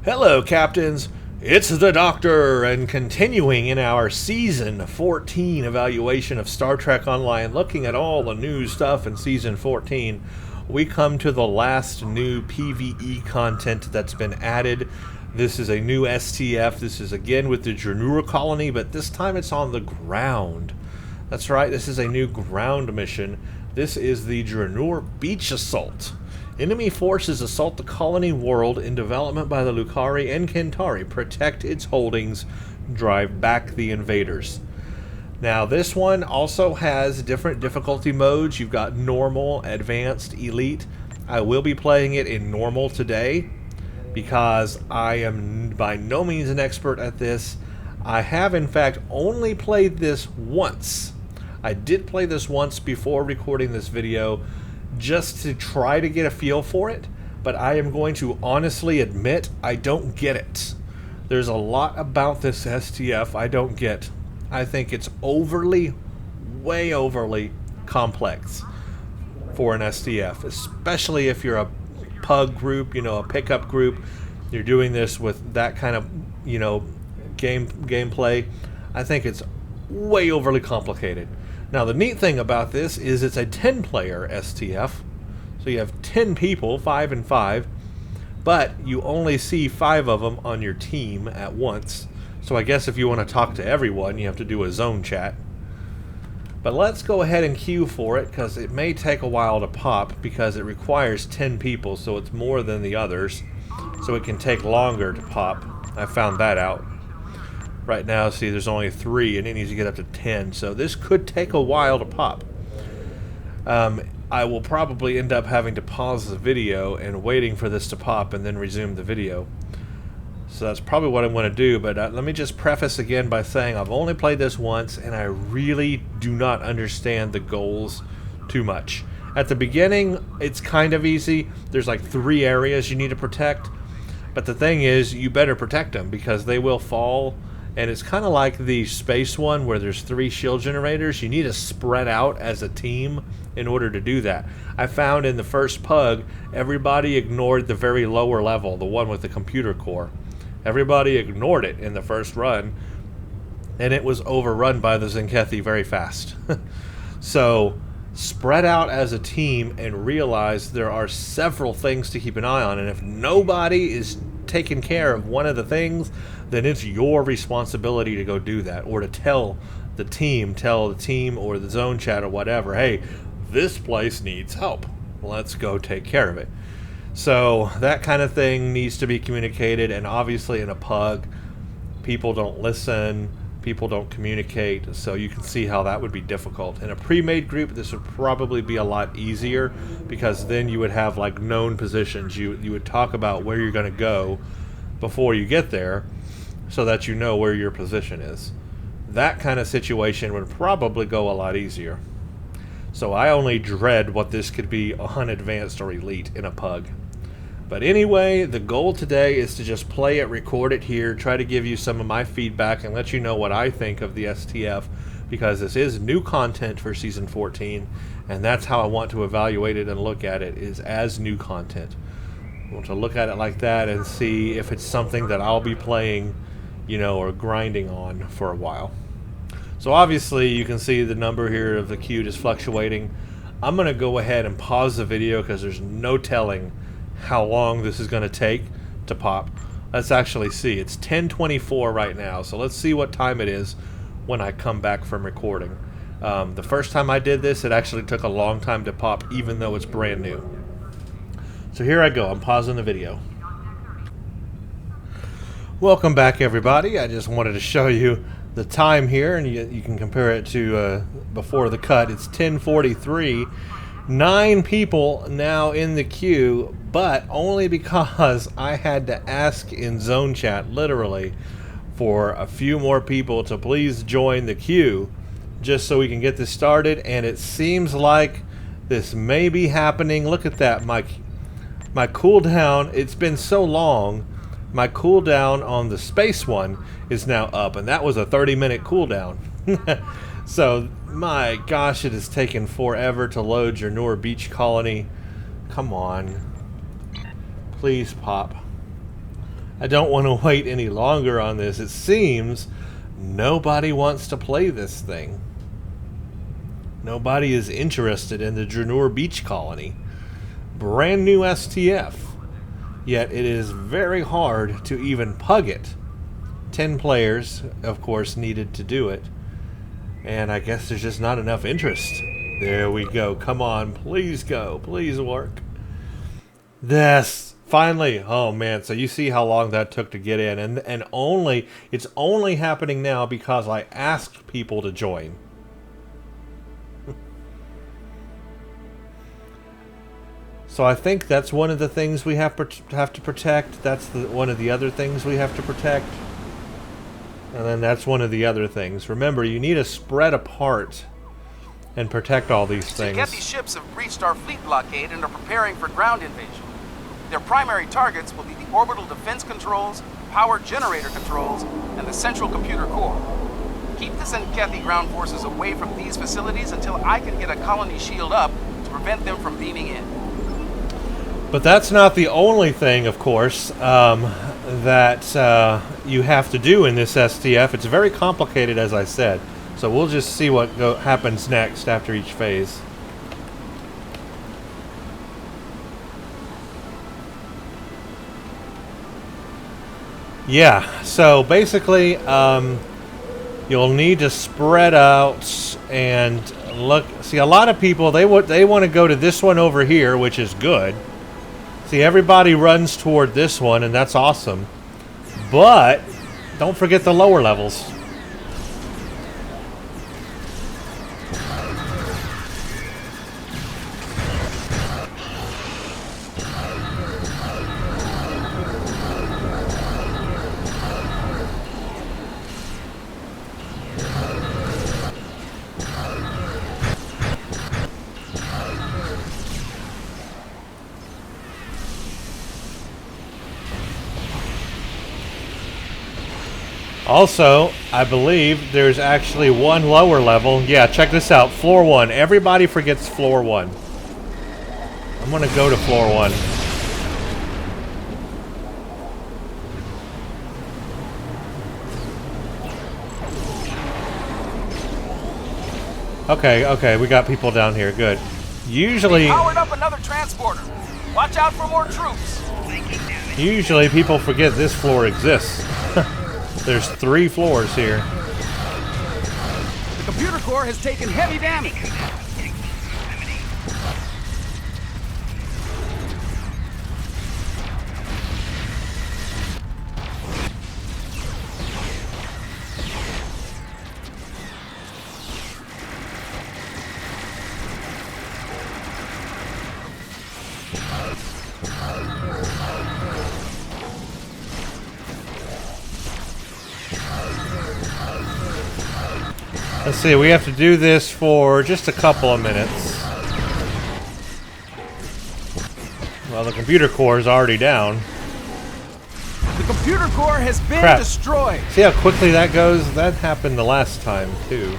Hello, Captains. It's the Doctor, and continuing in our Season 14 evaluation of Star Trek Online, looking at all the new stuff in Season 14, we come to the last new PvE content that's been added. This is a new STF. This is again with the Dranuur colony, but this time it's on the ground. That's right, this is a new ground mission. This is the Dranuur Beach Assault. Enemy forces assault the colony world in development by the Lucari and Kentari, protect its holdings, drive back the invaders. Now this one also has different difficulty modes. You've got normal, advanced, elite. I will be playing it in normal today because I am by no means an expert at this. I have in fact only played this once. I did play this once before recording this video, just to try to get a feel for it, but I am going to honestly admit I don't get it. There's a lot about this STF I don't get. I think it's way overly complex for an STF, especially if you're a pug group, a pickup group. You're doing this with that kind of, gameplay. I think it's way overly complicated. Now the neat thing about this is it's a 10-player STF, so you have 10 people, 5 and 5, but you only see 5 of them on your team at once. So I guess if you want to talk to everyone, you have to do a zone chat. But let's go ahead and queue for it, because it may take a while to pop, because it requires 10 people, so it's more than the others, so it can take longer to pop. I found that out. Right now, see, there's only 3, and it needs to get up to 10, so this could take a while to pop. I will probably end up having to pause the video and waiting for this to pop and then resume the video. So that's probably what I'm going to do, but let me just preface again by saying I've only played this once, and I really do not understand the goals too much. At the beginning, it's kind of easy. There's like 3 areas you need to protect, but the thing is, you better protect them, because they will fall. And it's kind of like the space one where there's 3 shield generators. You need to spread out as a team in order to do that. I found in the first pug, everybody ignored the very lower level, the one with the computer core. Everybody ignored it in the first run, and it was overrun by the Zenkethi very fast. So spread out as a team and realize there are several things to keep an eye on, and if nobody is taking care of one of the things, then it's your responsibility to go do that, or to tell the team or the zone chat or whatever, hey, this place needs help, let's go take care of it. So that kind of thing needs to be communicated, and obviously in a pug, people don't listen, people don't communicate, so you can see how that would be difficult. In a pre-made group, this would probably be a lot easier, because then you would have like known positions. You would talk about where you're going to go before you get there, so that you know where your position is. That kind of situation would probably go a lot easier. So I only dread what this could be on advanced or elite in a pug. But anyway, the goal today is to just play it, record it here, try to give you some of my feedback and let you know what I think of the STF, because this is new content for Season 14, and that's how I want to evaluate it and look at it, is as new content. I want to look at it like that and see if it's something that I'll be playing, or grinding on for a while. So obviously you can see the number here of the queue is fluctuating. I'm going to go ahead and pause the video because there's no telling how long this is going to take to pop. Let's actually see. It's 10:24 right now, so let's see what time it is when I come back from recording. The first time I did this, it actually took a long time to pop, even though it's brand new. So here I go. I'm pausing the video. Welcome back, everybody. I just wanted to show you the time here, and you can compare it to before the cut. It's 10:43. 9 people now in the queue, but only because I had to ask in zone chat, literally, for a few more people to please join the queue, just so we can get this started. And it seems like this may be happening. Look at that, my cooldown. It's been so long. My cooldown on the space one is now up, and that was a 30-minute cooldown. So, my gosh, it has taken forever to load Dranuur Beach Colony. Come on. Please pop. I don't want to wait any longer on this. It seems nobody wants to play this thing. Nobody is interested in the Dranuur beach colony. Brand new STF. Yet it is very hard to even pug it. 10 players, of course, needed to do it. And I guess there's just not enough interest. There we go. Come on. Please go. Please work. This. Finally. Oh, man. So you see how long that took to get in. And it's only happening now because I asked people to join. So I think that's one of the things we have to protect. That's one of the other things we have to protect. And then that's one of the other things. Remember, you need to spread apart and protect all these things. Getty ships have breached our fleet blockade and are preparing for ground invasion. Their primary targets will be the orbital defense controls, power generator controls, and the central computer core. Keep the Zenkethi ground forces away from these facilities until I can get a colony shield up to prevent them from beaming in. But that's not the only thing, of course, that you have to do in this STF. It's very complicated, as I said. So we'll just see what happens next after each phase. Yeah, so basically, you'll need to spread out and look. See, a lot of people, they want to go to this one over here, which is good. See, everybody runs toward this one, and that's awesome. But don't forget the lower levels. Also, I believe there's actually one lower level. Yeah, check this out. Floor 1. Everybody forgets floor 1. I'm going to go to floor 1. Okay, we got people down here. Good. Usually... They powered up another transporter. Watch out for more troops. Usually people forget this floor exists. There's 3 floors here. The computer core has taken heavy damage. Let's see, we have to do this for just a couple of minutes. Well, the computer core is already down. The computer core has been destroyed. See how quickly that goes? That happened the last time, too.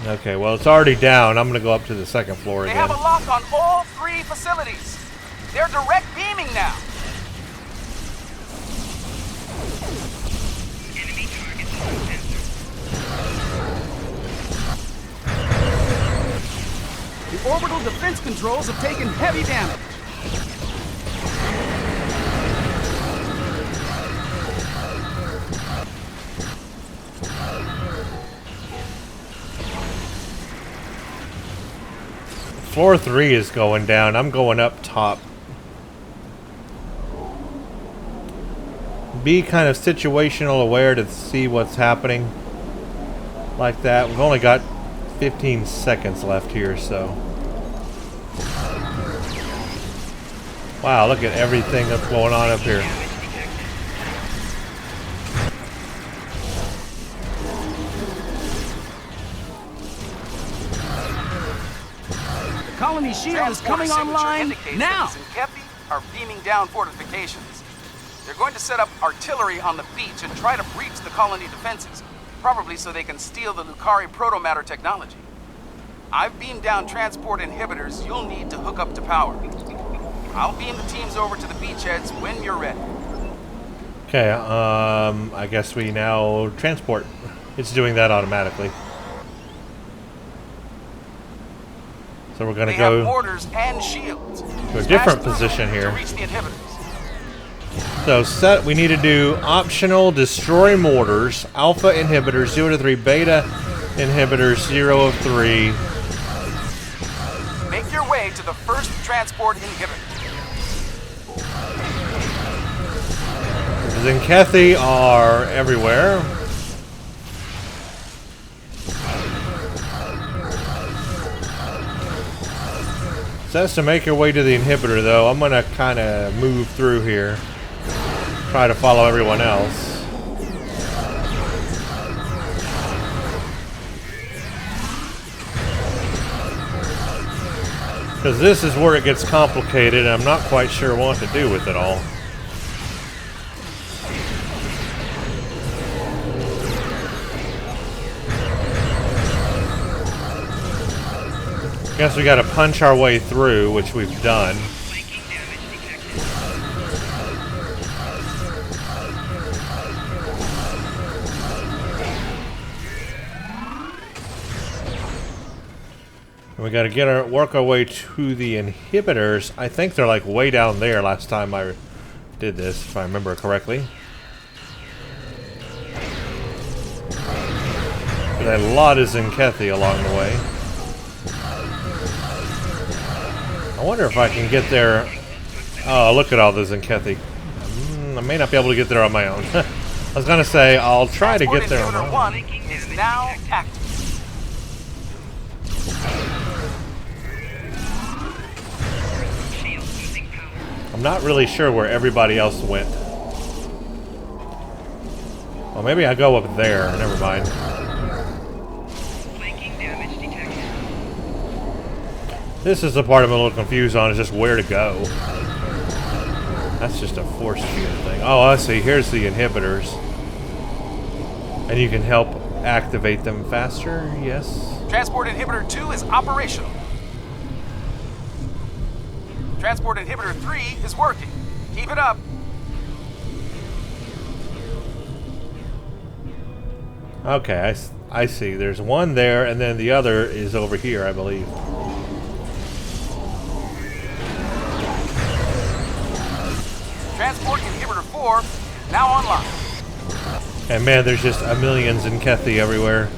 Okay, well, it's already down. I'm going to go up to the 2nd floor again. They have a lock on all 3 facilities. They're direct beaming now. The orbital defense controls have taken heavy damage. Floor 3 is going down. I'm going up top. Be kind of situational aware to see what's happening. Like that. We've only got 15 seconds left here, so... Wow, look at everything that's going on up here. The colony shield is coming online now. The Zenkethi are beaming down fortifications. They're going to set up artillery on the beach and try to breach the colony defenses, probably so they can steal the Lucari protomatter technology. I've beamed down transport inhibitors you'll need to hook up to power. I'll beam the teams over to the beachheads when you're ready. Okay, I guess we now transport. It's doing that automatically. So we're going to go have mortars and shields to a different position here. To reach the inhibitors. So we need to do optional destroy mortars, alpha inhibitors 0 to 3, beta inhibitors 0 of 3. Make your way to the first transport inhibitor. The Zenkethi are everywhere. It says to make your way to the inhibitor, though. I'm going to kind of move through here. Try to follow everyone else. Because this is where it gets complicated, and I'm not quite sure what to do with it all. Guess we got to punch our way through, which we've done. And we got to work our way to the inhibitors. I think they're like way down there last time I did this, if I remember correctly. There's a lot of Zenkethi along the way. I wonder if I can get there. Oh, look at all the Zenkethi. I may not be able to get there on my own. I was gonna say I'll try to get there on my own. One is now active. I'm not really sure where everybody else went. Well, maybe I go up there. Never mind. This is the part I'm a little confused on, is just where to go. That's just a force field thing. Oh, I see. Here's the inhibitors. And you can help activate them faster, yes. Transport inhibitor 2 is operational. Transport inhibitor 3 is working. Keep it up. Okay, I see. There's one there, and then the other is over here, I believe. Transport inhibitor 4 now online. And man, there's just a million Zenkethi everywhere.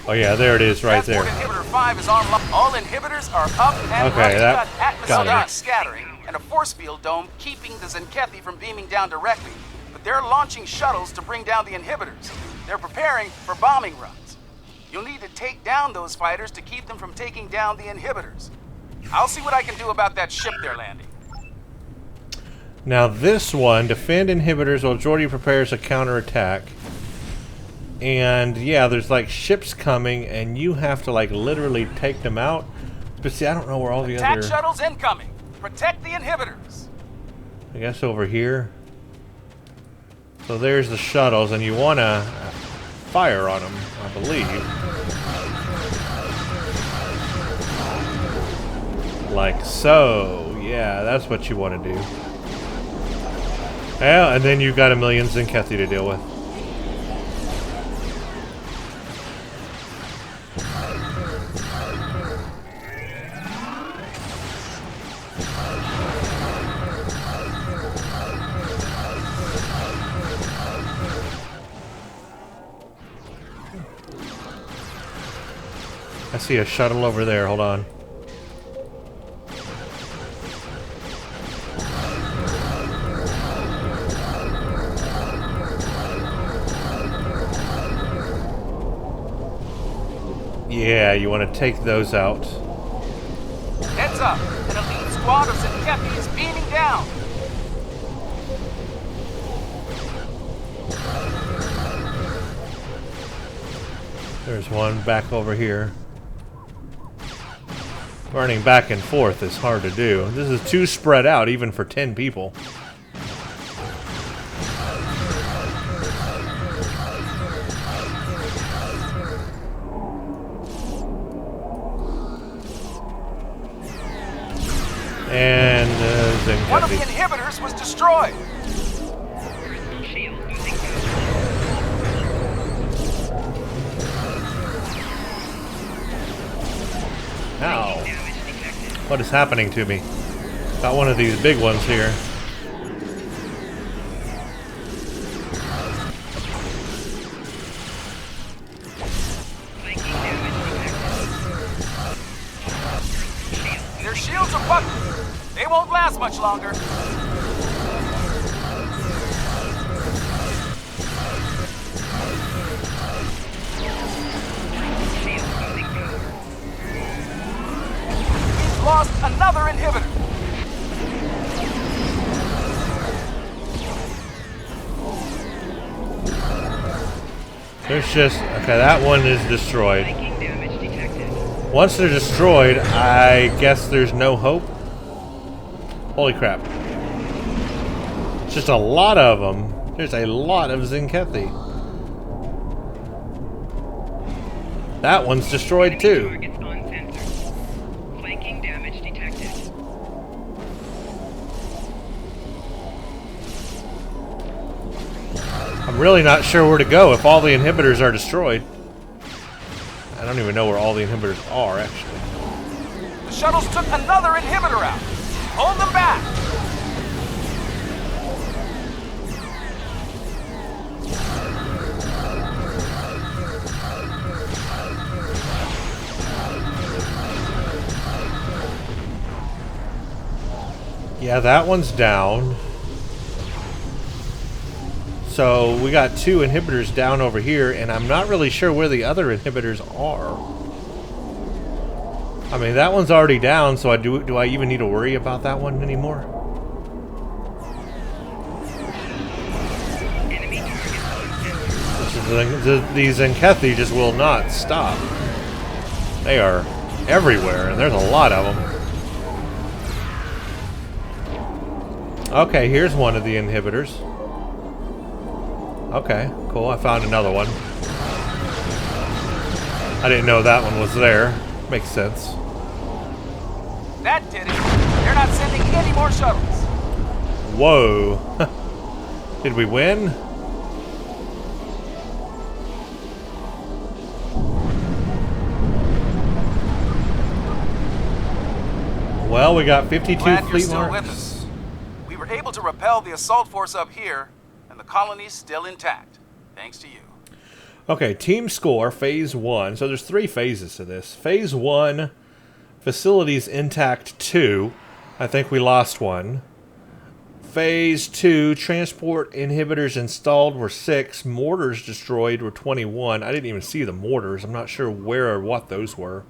Oh yeah, there it is, right there. Transport inhibitor 5 is online. All inhibitors are up and running. That Atmosphere scattering and a force field dome keeping the Zenkethi from beaming down directly. But they're launching shuttles to bring down the inhibitors. They're preparing for bombing runs. You'll need to take down those fighters to keep them from taking down the inhibitors. I'll see what I can do about that ship they're landing. Now this one, defend inhibitors while Jordy prepares a counterattack. And yeah, there's like ships coming, and you have to like literally take them out. But see, I don't know where all the Attack other... shuttles incoming. Protect the inhibitors. I guess over here. So there's the shuttles, and you want to fire on them, I believe. Like so. Yeah, that's what you want to do. Yeah, and then you've got a million Zenkethi to deal with. I see a shuttle over there, hold on. Yeah, you want to take those out. Heads up! An elite squad of Zenkethi is beaming down! There's one back over here. Running back and forth is hard to do. This is too spread out, even for 10 people. One of the Zenkethi. inhibitors was destroyed. Ow. What is happening to me? Got one of these big ones here. Their shields are buckled. They won't last much longer. We've lost another inhibitor. There's just... Okay, that one is destroyed. Once they're destroyed, I guess there's no hope. Holy crap. It's just a lot of them. There's a lot of Zenkethi. That one's destroyed too. I'm really not sure where to go if all the inhibitors are destroyed. I don't even know where all the inhibitors are, actually. The shuttles took another inhibitor out. Hold them back. Yeah, that one's down. So we got 2 inhibitors down over here, and I'm not really sure where the other inhibitors are. I mean, that one's already down, so do I even need to worry about that one anymore? These Zenkethi just will not stop. They are everywhere, and there's a lot of them. Okay, here's one of the inhibitors. Okay, cool. I found another one. I didn't know that one was there. Makes sense. That did it. They're not sending any more shuttles. Whoa. Did we win? Well, we got 52 Glad you're fleet still with marks. us. We were able to repel the assault force up here, and the colony's still intact, thanks to you. Okay, team score, phase 1. So there's 3 phases to this. Phase 1, facilities intact 2. I think we lost 1. Phase 2, transport inhibitors installed were 6. Mortars destroyed were 21. I didn't even see the mortars. I'm not sure where or what those were.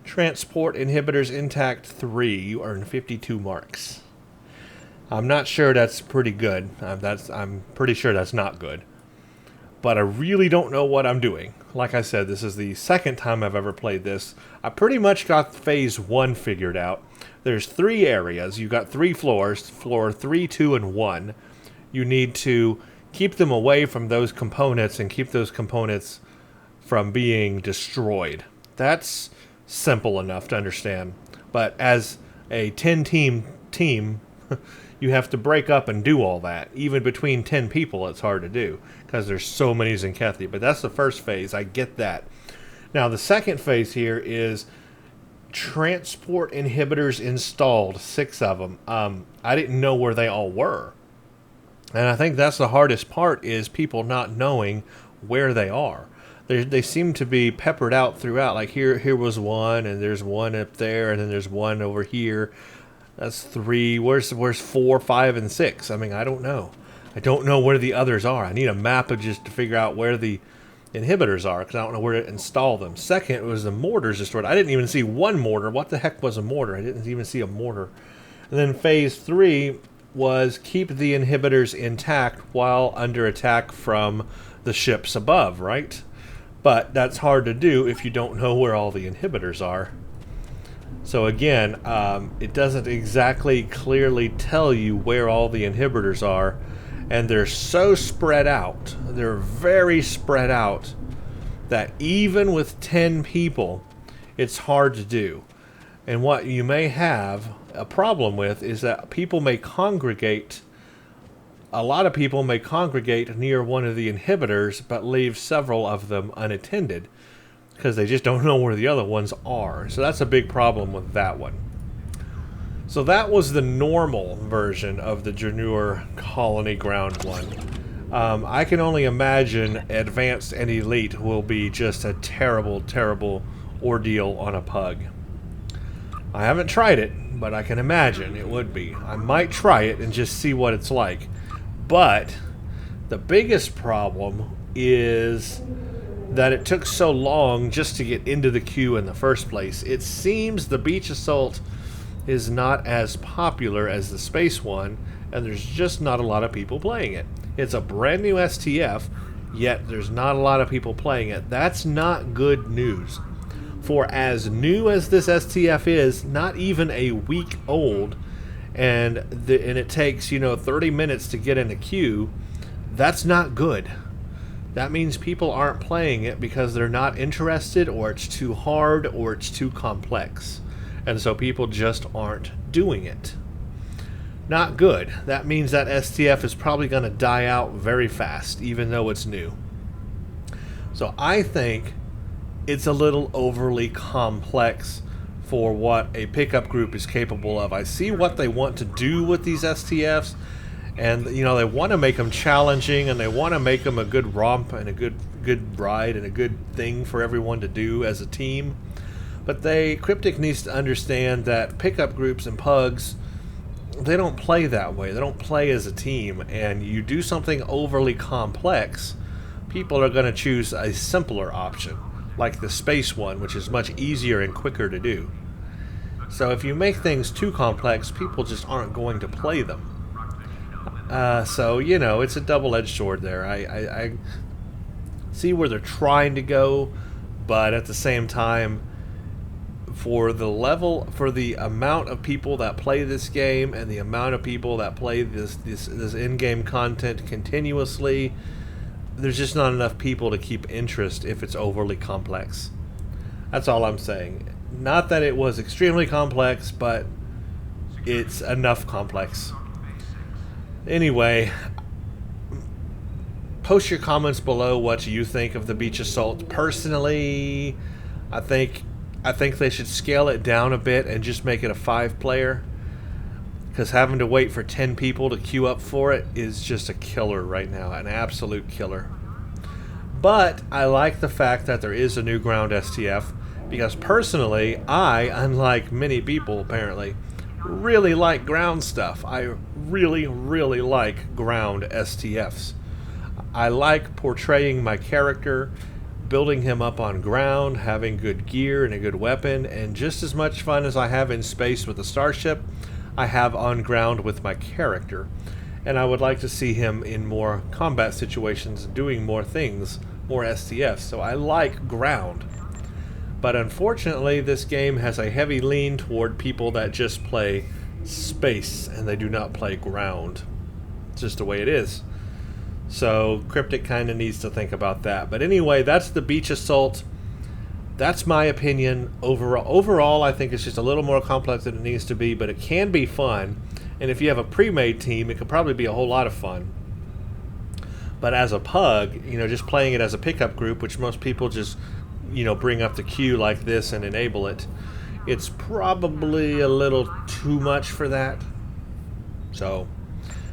Transport inhibitors intact 3. You earned 52 marks. I'm not sure that's pretty good. I'm pretty sure that's not good. But I really don't know what I'm doing. Like I said, this is the second time I've ever played this. I pretty much got phase 1 figured out. There's 3 areas. You've got 3 floors. Floor 3, 2, and 1. You need to keep them away from those components and keep those components from being destroyed. That's simple enough to understand. But as a 10-team team, you have to break up and do all that. Even between 10 people, it's hard to do because there's so many Zenkethi. But that's the first phase. I get that. Now, the second phase here is transport inhibitors installed. 6 of them. I didn't know where they all were. And I think that's the hardest part is people not knowing where they are. They seem to be peppered out throughout. Like here was one, and there's one up there, and then there's one over here. That's 3. Where's 4, 5, and 6? I mean, I don't know. I don't know where the others are. I need a map of just to figure out where the inhibitors are, because I don't know where to install them. Second was the mortars destroyed. I didn't even see one mortar. What the heck was a mortar? I didn't even see a mortar. And then phase 3 was keep the inhibitors intact while under attack from the ships above, right? But that's hard to do if you don't know where all the inhibitors are. So again, it doesn't exactly clearly tell you where all the inhibitors are, and they're so spread out, they're very spread out, that even with 10 people, it's hard to do. And what you may have, a problem with is that people may congregate. A lot of people may congregate near one of the inhibitors, but leave several of them unattended because they just don't know where the other ones are. So that's a big problem with that one. So that was the normal version of the Dranuur Colony Ground one. I can only imagine Advanced and Elite will be just a terrible, terrible ordeal on a pug. I haven't tried it, but I can imagine it would be. I might try it and just see what it's like. But the biggest problem is that it took so long just to get into the queue in the first place. It seems the Beach Assault is not as popular as the Space one, and there's just not a lot of people playing it. It's a brand new STF, yet there's not a lot of people playing it. That's not good news. For as new as this STF is, not even a week old, and it takes, 30 minutes to get in a queue, that's not good. That means people aren't playing it because they're not interested, or it's too hard, or it's too complex. And so people just aren't doing it. Not good. That means that STF is probably going to die out very fast, even though it's new. So I think it's a little overly complex for what a pickup group is capable of. I see what they want to do with these STFs, and they want to make them challenging, and they want to make them a good romp and a good ride and a good thing for everyone to do as a team. But Cryptic needs to understand that pickup groups and pugs, they don't play that way. They don't play as a team, and you do something overly complex, people are going to choose a simpler option, like the Space one, which is much easier and quicker to do. So if you make things too complex, people just aren't going to play them. So, it's a double-edged sword there. I see where they're trying to go, but at the same time, for the amount of people that play this game and the amount of people that play this in-game content continuously, there's just not enough people to keep interest if it's overly complex. That's all I'm saying. Not that it was extremely complex, but it's enough complex. Anyway, post your comments below what you think of the Beach Assault. Personally, I think they should scale it down a bit and just make it a 5-player, because having to wait for 10 people to queue up for it is just a killer right now, an absolute killer. But I like the fact that there is a new ground STF, because personally, I, unlike many people apparently, really like ground stuff. I really, really like ground STFs. I like portraying my character, building him up on ground, having good gear and a good weapon, and just as much fun as I have in space with the starship, I have on ground with my character. And I would like to see him in more combat situations, doing more things, more STFs. So I like ground. But unfortunately, this game has a heavy lean toward people that just play space, and they do not play ground. It's just the way it is. So Cryptic kind of needs to think about that. But anyway, that's the Beach Assault. That's my opinion. Overall, I think it's just a little more complex than it needs to be, but it can be fun. And if you have a pre-made team, it could probably be a whole lot of fun. But as a pug, just playing it as a pickup group, which most people just, bring up the queue like this and enable it, it's probably a little too much for that. So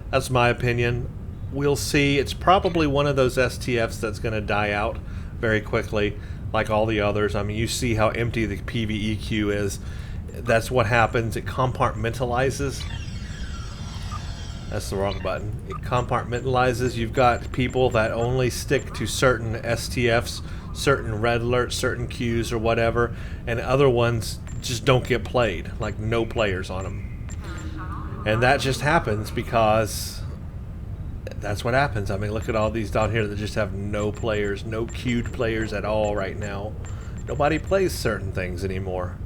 that's my opinion. We'll see. It's probably one of those STFs that's going to die out very quickly, like all the others. I mean, you see how empty the PvE queue is. That's what happens. It compartmentalizes. That's the wrong button. It compartmentalizes. You've got people that only stick to certain STFs, certain red alerts, certain queues or whatever, and other ones just don't get played, like no players on them. And that just happens because that's what happens. I mean, look at all these down here that just have no players, no queued players at all right now. Nobody plays certain things anymore.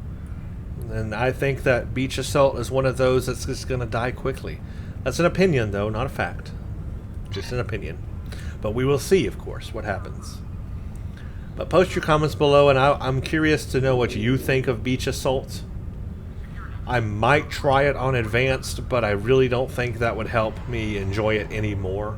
And I think that Beach Assault is one of those that's just going to die quickly. That's an opinion, though, not a fact. Just an opinion. But we will see, of course, what happens. But post your comments below, and I'm curious to know what you think of Beach Assault. I might try it on advanced, but I really don't think that would help me enjoy it anymore.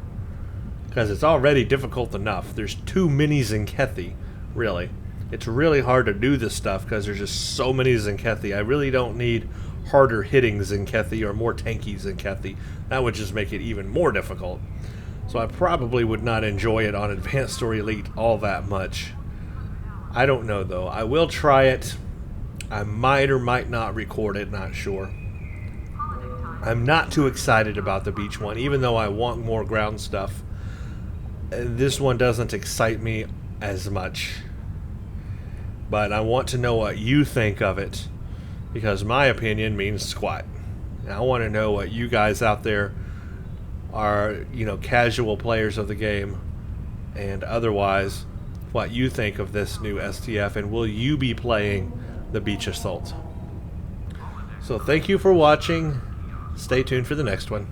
Because it's already difficult enough. There's too many Zenkethi, really. It's really hard to do this stuff because there's just so many Zenkethi. I really don't need harder hitting Zenkethi or more tanky Zenkethi. That would just make it even more difficult. So I probably would not enjoy it on Advanced or Elite all that much. I don't know though. I will try it. I might or might not record it, not sure. I'm not too excited about the beach one, even though I want more ground stuff. This one doesn't excite me as much. But I want to know what you think of it, because my opinion means squat. And I want to know what you guys out there are, you know, casual players of the game and otherwise, what you think of this new STF, and will you be playing the Beach Assault? So thank you for watching. Stay tuned for the next one.